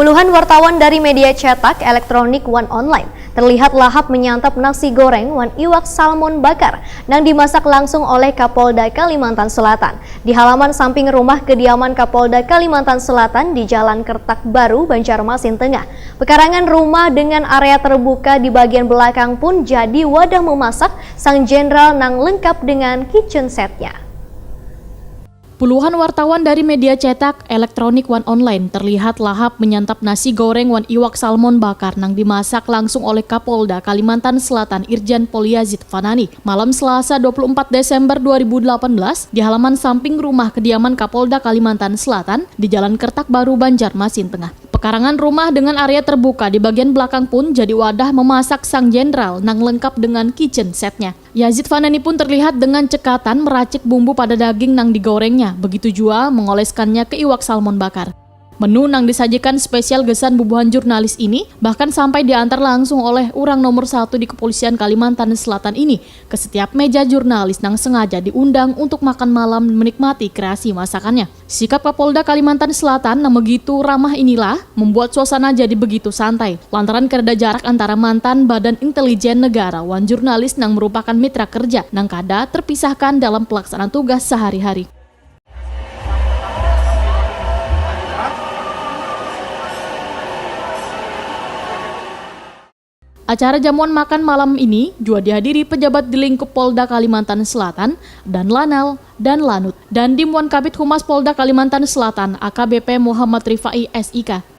Puluhan wartawan dari media cetak, elektronik, One Online terlihat lahap menyantap nasi goreng Wan Iwak salmon bakar yang dimasak langsung oleh Kapolda Kalimantan Selatan di halaman samping rumah kediaman Kapolda Kalimantan Selatan di Jalan Kertak Baru, Banjarmasin Tengah. Pekarangan rumah dengan area terbuka di bagian belakang pun jadi wadah memasak sang jenderal nang lengkap dengan kitchen setnya. Puluhan wartawan dari media cetak, elektronik, One Online terlihat lahap menyantap nasi goreng Wan Iwak salmon bakar yang dimasak langsung oleh Kapolda Kalimantan Selatan Irjen Pol Yazid Fanani malam Selasa 24 Desember 2018 di halaman samping rumah kediaman Kapolda Kalimantan Selatan di Jalan Kertak Baru, Banjarmasin Tengah. Pekarangan rumah dengan area terbuka di bagian belakang pun jadi wadah memasak sang jenderal yang lengkap dengan kitchen setnya. Yazid Fanani pun terlihat dengan cekatan meracik bumbu pada daging yang digorengnya, begitu juga mengoleskannya ke iwak salmon bakar. Menu yang disajikan spesial gesan bubuhan jurnalis ini bahkan sampai diantar langsung oleh orang nomor 1 di Kepolisian Kalimantan Selatan ini ke setiap meja jurnalis yang sengaja diundang untuk makan malam menikmati kreasi masakannya. Sikap Kapolda Kalimantan Selatan yang begitu ramah inilah membuat suasana jadi begitu santai lantaran kereda jarak antara mantan Badan Intelijen Negara wan jurnalis yang merupakan mitra kerja yang kada terpisahkan dalam pelaksanaan tugas sehari-hari. Acara jamuan makan malam ini juga dihadiri pejabat di lingkup Polda Kalimantan Selatan dan Lanal dan Lanut dan Dim Wan Kabid Humas Polda Kalimantan Selatan AKBP Muhammad Rifai SIK